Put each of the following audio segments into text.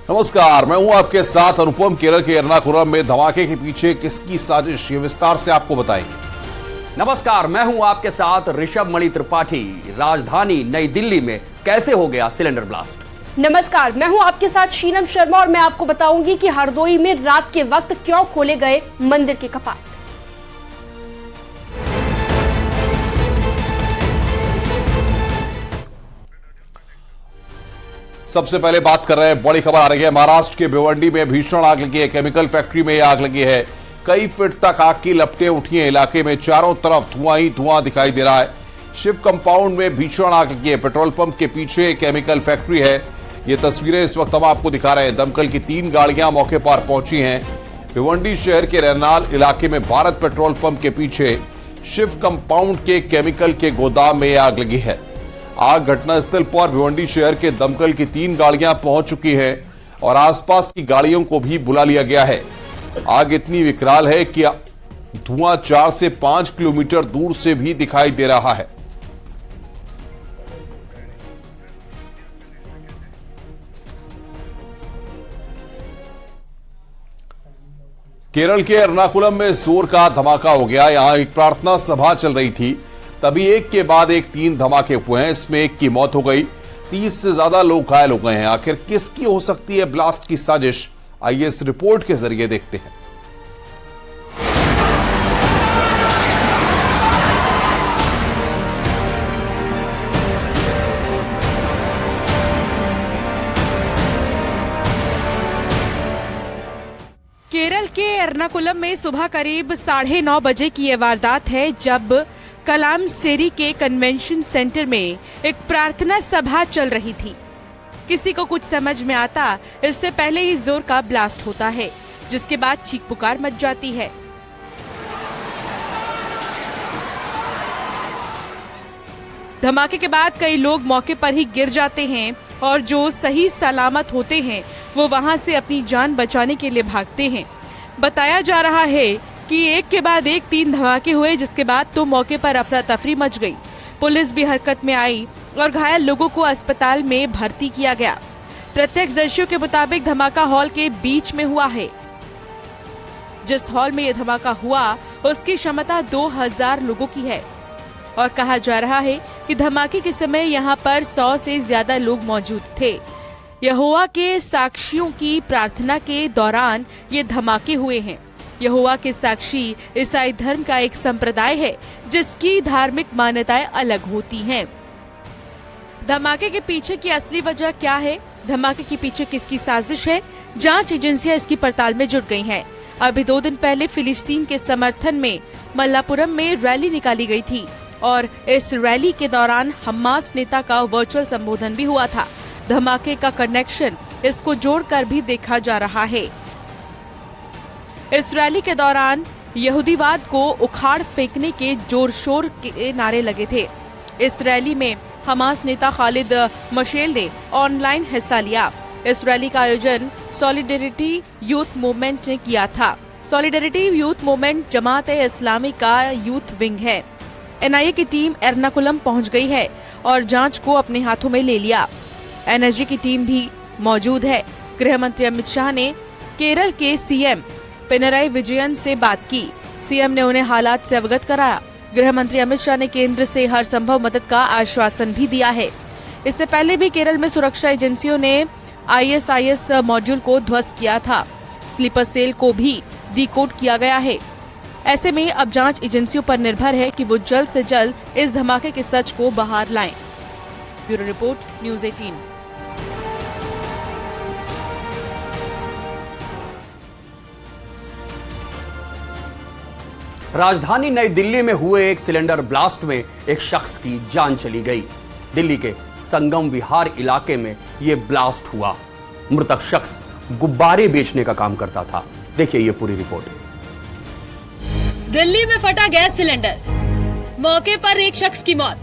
नमस्कार, मैं हूं आपके साथ अनुपम। केरल के एर्नाकुलम में धमाके के पीछे किसकी साजिश, ये विस्तार से आपको बताएंगे। नमस्कार, मैं हूं आपके साथ ऋषभ मणि त्रिपाठी। राजधानी नई दिल्ली में कैसे हो गया सिलेंडर ब्लास्ट। नमस्कार, मैं हूं आपके साथ शीनम शर्मा और मैं आपको बताऊंगी कि हरदोई में रात के वक्त क्यों खोले गए मंदिर के कपाट। सबसे पहले बात कर रहे हैं, बड़ी खबर आ रही है महाराष्ट्र के भिवंडी में भीषण आग लगी है। केमिकल फैक्ट्री में आग लगी है। कई फीट तक आग की लपटें उठी हैं। इलाके में चारों तरफ धुआं ही धुआं दिखाई दे रहा है। शिव कंपाउंड में भीषण आग लगी है। पेट्रोल पंप के पीछे केमिकल फैक्ट्री है। ये तस्वीरें इस वक्त हम आपको दिखा रहे हैं। दमकल की 3 गाड़ियां मौके पर पहुंची हैं। भिवंडी शहर के रैनाल इलाके में भारत पेट्रोल पंप के पीछे शिव कंपाउंड के केमिकल के गोदाम में आग लगी है। आग घटनास्थल पर भिवंडी शहर के दमकल की 3 गाड़ियां पहुंच चुकी हैं और आसपास की गाड़ियों को भी बुला लिया गया है। आग इतनी विकराल है कि धुआं 4 से 5 किलोमीटर दूर से भी दिखाई दे रहा है। केरल के एर्नाकुलम में जोर का धमाका हो गया। यहां एक प्रार्थना सभा चल रही थी, तभी एक के बाद एक 3 धमाके हुए हैं। इसमें एक की मौत हो गई, 30 से ज्यादा लोग घायल हो गए हैं। आखिर किसकी हो सकती है ब्लास्ट की साजिश, आइए इस रिपोर्ट के जरिए देखते हैं। केरल के एर्नाकुलम में सुबह करीब 9:30 बजे की यह वारदात है, जब कलामसेरी के कन्वेंशन सेंटर में एक प्रार्थना सभा चल रही थी। किसी को कुछ समझ में आता इससे पहले ही जोर का ब्लास्ट होता है, जिसके बाद चीख पुकार मच जाती है। धमाके के बाद कई लोग मौके पर ही गिर जाते हैं और जो सही सलामत होते हैं वो वहां से अपनी जान बचाने के लिए भागते हैं। बताया जा रहा है कि एक के बाद एक 3 धमाके हुए, जिसके बाद तो मौके पर अफरा तफरी मच गई। पुलिस भी हरकत में आई और घायल लोगों को अस्पताल में भर्ती किया गया। प्रत्यक्षदर्शियों के मुताबिक धमाका हॉल के बीच में हुआ है। जिस हॉल में यह धमाका हुआ उसकी क्षमता 2000 लोगों की है और कहा जा रहा है कि धमाके के समय यहां पर 100 से ज्यादा लोग मौजूद थे। यहोवा के साक्षियों की प्रार्थना के दौरान ये धमाके हुए हैं। यहोवा के साक्षी ईसाई धर्म का एक संप्रदाय है जिसकी धार्मिक मान्यताएं अलग होती हैं। धमाके के पीछे की असली वजह क्या है, धमाके के पीछे किसकी साजिश है, जांच एजेंसियां इसकी पड़ताल में जुट गई हैं। अभी 2 दिन पहले फिलिस्तीन के समर्थन में मल्लापुरम में रैली निकाली गई थी और इस रैली के दौरान हमास नेता का वर्चुअल संबोधन भी हुआ था। धमाके का कनेक्शन इसको जोड़कर भी देखा जा रहा है। इस रैली के दौरान यहूदीवाद को उखाड़ फेंकने के जोर शोर के नारे लगे थे। इस रैली में हमास नेता खालिद मशेल ने ऑनलाइन हिस्सा लिया। इस रैली का आयोजन सॉलिडेरिटी यूथ मूवमेंट ने किया था। सॉलिडेरिटी यूथ मूवमेंट जमात-ए-इस्लामी का यूथ विंग है। एनआईए की टीम एर्नाकुलम पहुंच गई है और जांच को अपने हाथों में ले लिया। एनएसजी की टीम भी मौजूद है। गृह मंत्री अमित शाह ने केरल के सीएम पिनराई विजयन से बात की। सीएम ने उन्हें हालात से अवगत कराया। गृह मंत्री अमित शाह ने केंद्र से हर संभव मदद का आश्वासन भी दिया है। इससे पहले भी केरल में सुरक्षा एजेंसियों ने ISIS मॉड्यूल को ध्वस्त किया था। स्लीपर सेल को भी डिकोड किया गया है। ऐसे में अब जांच एजेंसियों पर निर्भर है कि वो जल्द से जल्द इस धमाके के सच को बाहर लाएं। Bureau report, news 18। राजधानी नई दिल्ली में हुए एक सिलेंडर ब्लास्ट में एक शख्स की जान चली गई। दिल्ली के संगम विहार इलाके में यह ब्लास्ट हुआ। मृतक शख्स गुब्बारे बेचने का काम करता था। देखिए ये पूरी रिपोर्ट। दिल्ली में फटा गैस सिलेंडर, मौके पर एक शख्स की मौत।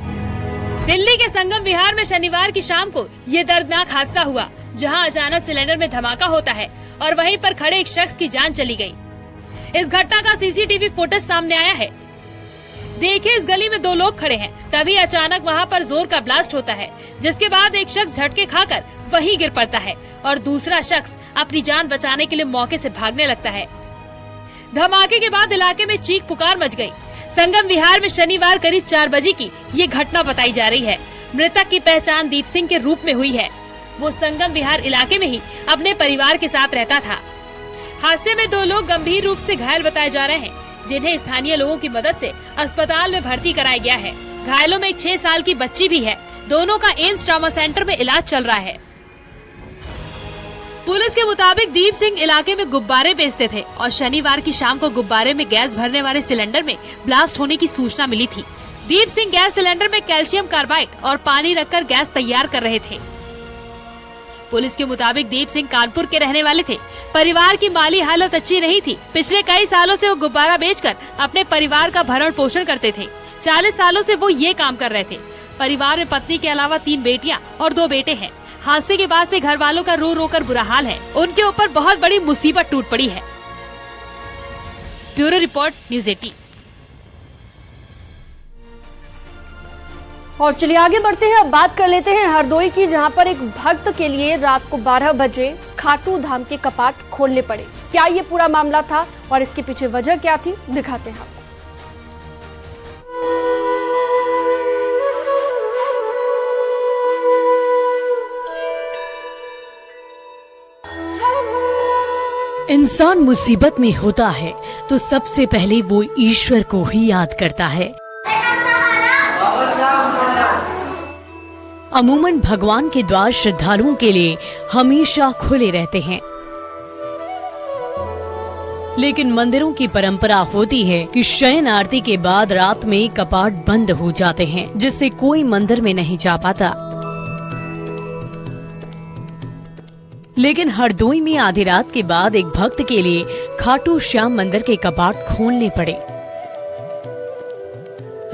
दिल्ली के संगम विहार में शनिवार की शाम को ये दर्दनाक हादसा हुआ, जहां अचानक सिलेंडर में धमाका होता है और वहीं पर खड़े एक शख्स की जान चली गई। इस घटना का सीसीटीवी फुटेज सामने आया है। देखिए, इस गली में 2 लोग खड़े हैं, तभी अचानक वहां पर जोर का ब्लास्ट होता है, जिसके बाद एक शख्स झटके खाकर वहीं गिर पड़ता है और दूसरा शख्स अपनी जान बचाने के लिए मौके से भागने लगता है। धमाके के बाद इलाके में चीख पुकार मच गई। संगम विहार में शनिवार करीब 4 बजे की ये घटना बताई जा रही है। मृतक की पहचान दीप सिंह के रूप में हुई है। वो संगम विहार इलाके में ही अपने परिवार के साथ रहता था। हादसे में 2 लोग गंभीर रूप से घायल बताए जा रहे हैं, जिन्हें स्थानीय लोगों की मदद से अस्पताल में भर्ती कराया गया है। घायलों में एक 6 साल की बच्ची भी है। दोनों का एम्स ट्रॉमा सेंटर में इलाज चल रहा है। पुलिस के मुताबिक दीप सिंह इलाके में गुब्बारे बेचते थे और शनिवार की शाम को गुब्बारे में गैस भरने वाले सिलेंडर में ब्लास्ट होने की सूचना मिली थी। दीप सिंह गैस सिलेंडर में कैल्शियम कार्बाइड और पानी रखकर गैस तैयार कर रहे थे। पुलिस के मुताबिक दीप सिंह कानपुर के रहने वाले थे। परिवार की माली हालत अच्छी नहीं थी। पिछले कई सालों से वो गुब्बारा बेचकर अपने परिवार का भरण पोषण करते थे। 40 सालों से वो ये काम कर रहे थे। परिवार में पत्नी के अलावा 3 बेटियां और 2 बेटे हैं। हादसे के बाद से घर वालों का रो रो कर बुरा हाल है। उनके ऊपर बहुत बड़ी मुसीबत टूट पड़ी है। Bureau report, news 18। और चलिए आगे बढ़ते हैं। अब बात कर लेते हैं हरदोई की, जहां पर एक भक्त के लिए रात को 12 बजे खाटू धाम के कपाट खोलने पड़े। क्या ये पूरा मामला था और इसके पीछे वजह क्या थी, दिखाते हैं आपको। इंसान मुसीबत में होता है तो सबसे पहले वो ईश्वर को ही याद करता है। अमूमन भगवान के द्वार श्रद्धालुओं के लिए हमेशा खुले रहते हैं, लेकिन मंदिरों की परंपरा होती है कि शयन आरती के बाद रात में कपाट बंद हो जाते हैं, जिससे कोई मंदिर में नहीं जा पाता। लेकिन हरदोई में आधी रात के बाद एक भक्त के लिए खाटू श्याम मंदिर के कपाट खोलने पड़े।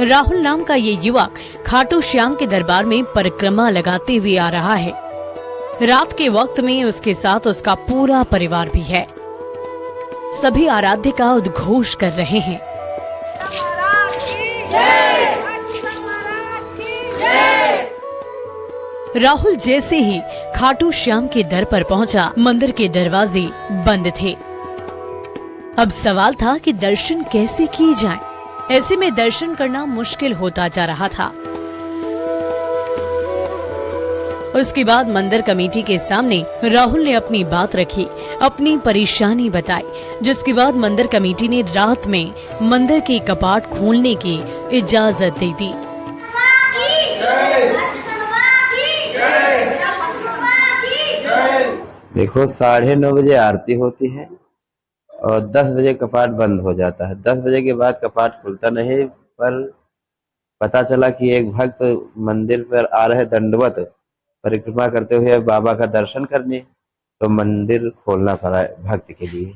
राहुल नाम का ये युवक खाटू श्याम के दरबार में परिक्रमा लगाते हुए आ रहा है। रात के वक्त में उसके साथ उसका पूरा परिवार भी है। सभी आराध्य का उद्घोष कर रहे हैं। राहुल जैसे ही खाटू श्याम के दर पर पहुंचा, मंदिर के दरवाजे बंद थे। अब सवाल था कि दर्शन कैसे किए जाएं? ऐसे में दर्शन करना मुश्किल होता जा रहा था। उसके बाद मंदिर कमेटी के सामने राहुल ने अपनी बात रखी, अपनी परेशानी बताई, जिसके बाद मंदिर कमेटी ने रात में मंदिर के कपाट खोलने की इजाजत दे दी। देखो 9:30 बजे आरती होती है और 10 बजे कपाट बंद हो जाता है। 10 बजे के बाद कपाट खुलता नहीं, पर पता चला कि एक भक्त मंदिर पर आ रहे दंडवत परिक्रमा करते हुए बाबा का दर्शन करने, तो मंदिर खोलना पड़ा भक्त के लिए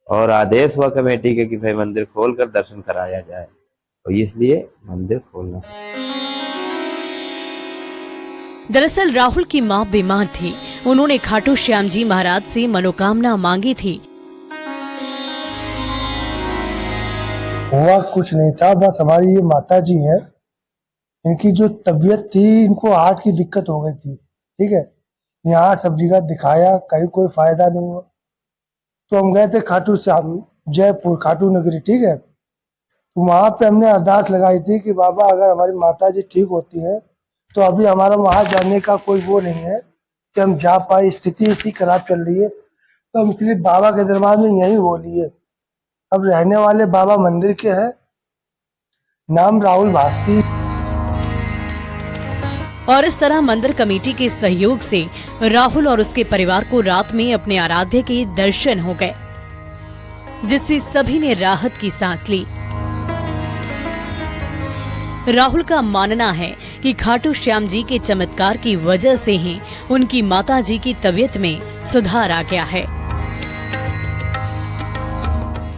और आदेश हुआ कमेटी के कि भाई मंदिर खोलकर दर्शन कराया जाए, तो इसलिए मंदिर खोलना। दरअसल राहुल की मां बीमार थी। उन्होंने खाटू श्याम जी महाराज से मनोकामना मांगी थी। हुआ कुछ नहीं था, बस हमारी ये माता जी हैं, इनकी जो तबीयत थी, इनको हार्ट की दिक्कत हो गई थी। ठीक है, यहाँ सब जगह दिखाया, कहीं कोई फायदा नहीं हुआ, तो हम गए थे खाटू श्याम जयपुर खाटू नगरी। ठीक है, तो वहां पे हमने अरदास लगाई थी कि बाबा अगर हमारी माता जी ठीक होती हैं तो अभी हमारा वहां जाने का कोई वो नहीं है कि हम जा पाए, स्थिति इसी खराब चल रही है, तो हम इसलिए बाबा के दरबार में यही वो लिए। अब रहने वाले बाबा मंदिर के हैं, नाम राहुल भारती। और इस तरह मंदिर कमेटी के सहयोग से राहुल और उसके परिवार को रात में अपने आराध्य के दर्शन हो गए, जिससे सभी ने राहत की सांस ली। राहुल का मानना है कि खाटू श्याम जी के चमत्कार की वजह से ही उनकी माता जी की तबीयत में सुधार आ गया है।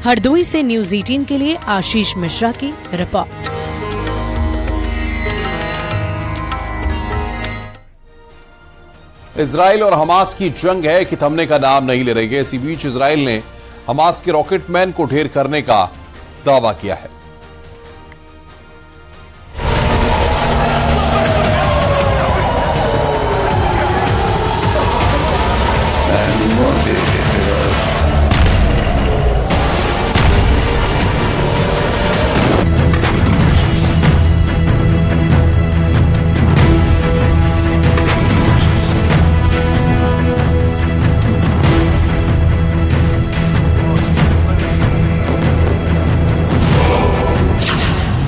हरदोई से न्यूज़ 18 के लिए आशीष मिश्रा की रिपोर्ट। इजराइल और हमास की जंग है कि थमने का नाम नहीं ले रही है। इसी बीच इजराइल ने हमास के रॉकेटमैन को ढेर करने का दावा किया है।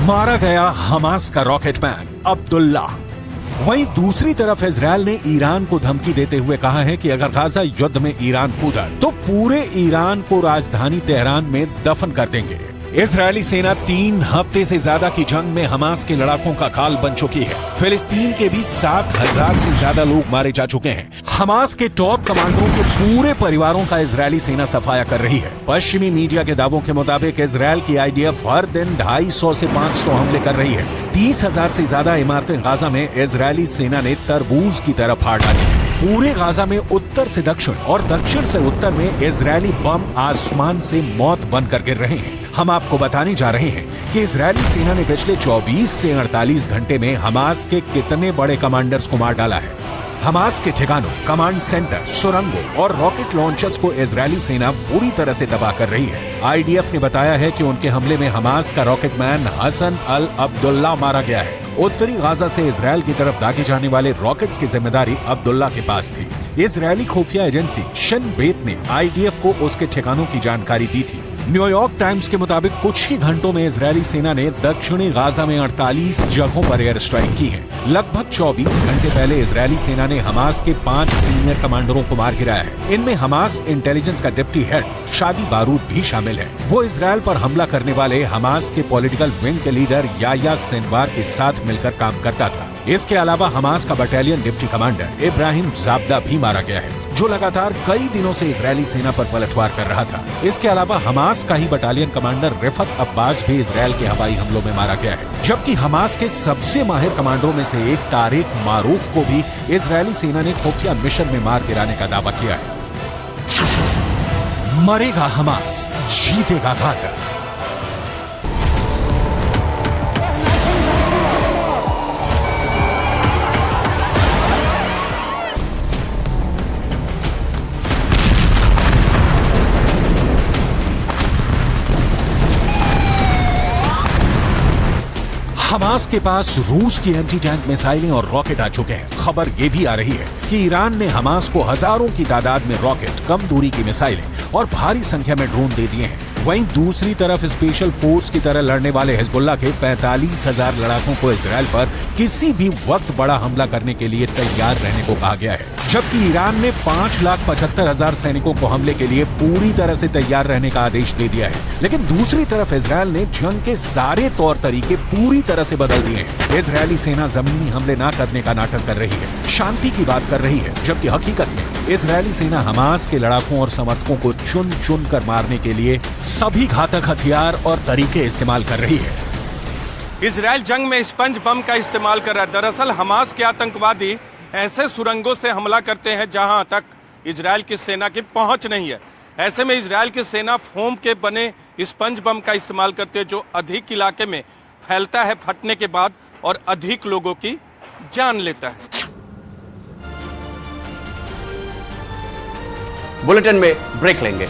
मारा गया हमास का रॉकेटमैन अब्दुल्ला। वहीं दूसरी तरफ इजरायल ने ईरान को धमकी देते हुए कहा है कि अगर गाजा युद्ध में ईरान कूदा तो पूरे ईरान को राजधानी तेहरान में दफन कर देंगे। इजरायली सेना 3 हफ्ते से ज्यादा की जंग में हमास के लड़ाकों का काल बन चुकी है। फिलिस्तीन के भी 7,000 से ज्यादा लोग मारे जा चुके हैं। हमास के टॉप कमांडरों के पूरे परिवारों का इजरायली सेना सफाया कर रही है। पश्चिमी मीडिया के दावों के मुताबिक इजरायल की आईडीएफ हर दिन 250 से 500 हमले कर रही है। 30,000 से ज्यादा इमारतें गाजा में इजरायली सेना ने तरबूज की तरह फाड़ डाली है। पूरे गाजा में उत्तर से दक्षिण और दक्षिण से उत्तर में इजरायली बम आसमान से मौत बनकर गिर रहे हैं। हम आपको बताने जा रहे हैं कि इजरायली सेना ने पिछले 24 से 48 घंटे में हमास के कितने बड़े कमांडर्स को मार डाला है। हमास के ठिकानों, कमांड सेंटर, सुरंगों और रॉकेट लॉन्चर्स को इजरायली सेना पूरी तरह से तबाह कर रही है। आईडीएफ ने बताया है कि उनके हमले में हमास का रॉकेटमैन हसन अल अब्दुल्ला मारा गया है। उत्तरी गाजा से इजरायल की तरफ दागे जाने वाले रॉकेट्स की जिम्मेदारी अब्दुल्ला के पास थी। इजरायली खुफिया एजेंसी शिन बेत ने आईडीएफ को उसके ठिकानों की जानकारी दी थी। न्यूयॉर्क टाइम्स के मुताबिक कुछ ही घंटों में इजरायली सेना ने दक्षिणी गाजा में 48 जगहों पर एयर स्ट्राइक की है। लगभग 24 घंटे पहले इजरायली सेना ने हमास के 5 सीनियर कमांडरों को मार गिराया है। इनमें हमास इंटेलिजेंस का डिप्टी हेड शादी बारूद भी शामिल है। वो इजरायल पर हमला करने वाले हमास के पॉलिटिकल विंग के लीडर याया सिनवार के साथ मिलकर काम करता था। इसके अलावा हमास का बटालियन डिप्टी कमांडर इब्राहिम जाबदा भी मारा गया है, जो लगातार कई दिनों से इजरायली सेना पर पलटवार कर रहा था। इसके अलावा हमास का ही बटालियन कमांडर रिफत अब्बास भी इजरायल के हवाई हमलों में मारा गया है। जबकि हमास के सबसे माहिर कमांडरों में से एक तारिक मारूफ को भी इजरायली सेना ने खुफिया मिशन में मार गिराने का दावा किया है। मरेगा हमास, जीतेगा गाजा। हमास के पास रूस की एंटी टैंक मिसाइलें और रॉकेट आ चुके हैं। खबर ये भी आ रही है कि ईरान ने हमास को हजारों की तादाद में रॉकेट, कम दूरी की मिसाइलें और भारी संख्या में ड्रोन दे दिए हैं। वहीं दूसरी तरफ स्पेशल फोर्स की तरह लड़ने वाले हिजबुल्लाह के 45,000 लड़ाकों को इजरायल पर किसी भी वक्त बड़ा हमला करने के लिए तैयार रहने को कहा गया है। जबकि ईरान ने 5,75,000 सैनिकों को हमले के लिए पूरी तरह से तैयार रहने का आदेश दे दिया है। लेकिन दूसरी तरफ इजरायल ने जंग के सारे तौर तरीके पूरी तरह से बदल दिए हैं। इजरायली सेना जमीनी हमले न करने का नाटक कर रही है, शांति की बात कर रही है, जबकि हकीकत में इजरायली सेना हमास के लड़ाकों और समर्थकों को चुन चुन कर मारने के लिए सभी घातक हथियार और तरीके इस्तेमाल कर रही है। इजरायल जंग में स्पंज बम का इस्तेमाल कर रहा है। दरअसल हमास के आतंकवादी ऐसे सुरंगों से हमला करते हैं जहां तक इजरायल की सेना की पहुंच नहीं है। ऐसे में इजरायल की सेना फोम के बने स्पंज बम का इस्तेमाल करते हैं, जो अधिक इलाके में फैलता है फटने के बाद और अधिक लोगों की जान लेता है। बुलेटिन में ब्रेक लेंगे,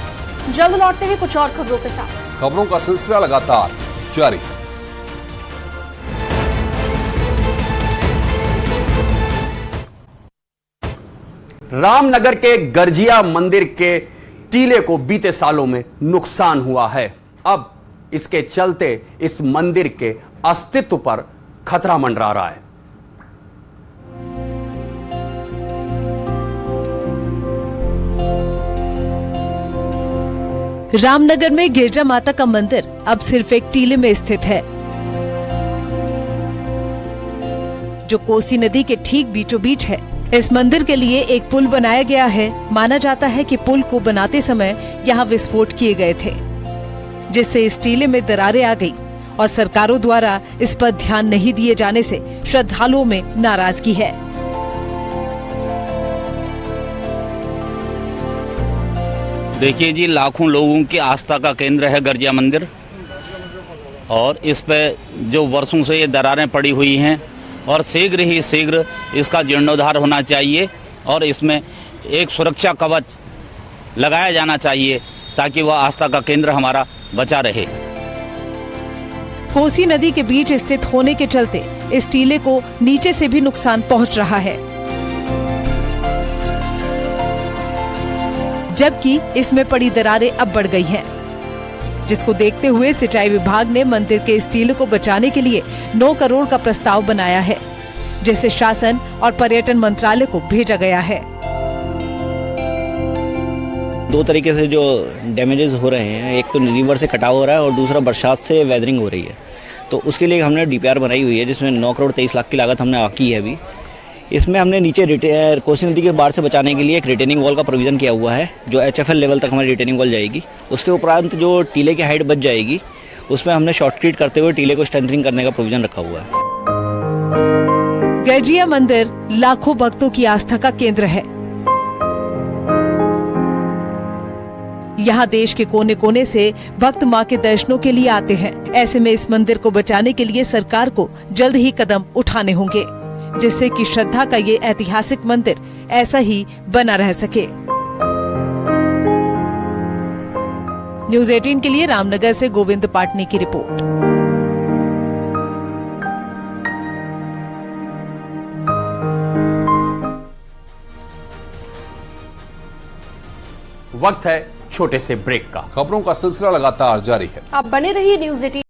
जल्द लौटते हैं कुछ और खबरों के साथ। खबरों का सिलसिला लगातार जारी है। रामनगर के गर्जिया मंदिर के टीले को बीते सालों में नुकसान हुआ है। अब इसके चलते इस मंदिर के अस्तित्व पर खतरा मंडरा रहा है। रामनगर में गिरजा माता का मंदिर अब सिर्फ एक टीले में स्थित है, जो कोसी नदी के ठीक बीचों बीच है। इस मंदिर के लिए एक पुल बनाया गया है। माना जाता है कि पुल को बनाते समय यहाँ विस्फोट किए गए थे, जिससे इस टीले में दरारें आ गई और सरकारों द्वारा इस पर ध्यान नहीं दिए जाने से श्रद्धालुओं में नाराजगी है। देखिए जी, लाखों लोगों की आस्था का केंद्र है गर्जिया मंदिर, और इस पे जो वर्षों से ये दरारें पड़ी हुई हैं और शीघ्र ही शीघ्र इसका जीर्णोद्धार होना चाहिए और इसमें एक सुरक्षा कवच लगाया जाना चाहिए ताकि वह आस्था का केंद्र हमारा बचा रहे। कोसी नदी के बीच स्थित होने के चलते इस टीले को नीचे से भी नुकसान पहुंच रहा है, जबकि इसमें पड़ी दरारें अब बढ़ गई हैं, जिसको देखते हुए सिंचाई विभाग ने मंदिर के इस टीले को बचाने के लिए 9 करोड़ का प्रस्ताव बनाया है, जिसे शासन और पर्यटन मंत्रालय को भेजा गया है। 2 तरीके से जो डैमेजेस हो रहे हैं, एक तो रिवर से कटाव हो रहा है और दूसरा बरसात से वेदरिंग हो रही है। तो उसके लिए हमने डीपीआर बनाई हुई है, जिसमें 9 करोड़ 23 लाख की लागत हमने की है अभी। इसमें हमने नीचे कोसी नदी के बाढ़ से बचाने के लिए एक रिटेनिंग वॉल का प्रोविजन किया हुआ है, जो HFL लेवल तक हमारी रिटेनिंग वॉल जाएगी। उसके उपरांत जो टीले की हाइट बच जाएगी, उसमें हमने शॉर्टकट करते हुए टीले को स्ट्रेंथनिंग करने का प्रोविजन रखा हुआ है। गर्जिया मंदिर लाखों भक्तों की आस्था का केंद्र है। यहाँ देश के कोने कोने से भक्त मां के दर्शनों के लिए आते हैं। ऐसे में इस मंदिर को बचाने के लिए सरकार को जल्द ही कदम उठाने होंगे, जिससे कि श्रद्धा का ये ऐतिहासिक मंदिर ऐसा ही बना रह सके। न्यूज़ 18 के लिए रामनगर से गोविंद पाटनी की रिपोर्ट। वक्त है छोटे से ब्रेक का। खबरों का सिलसिला लगातार जारी है। आप बने रहिए न्यूज़ 18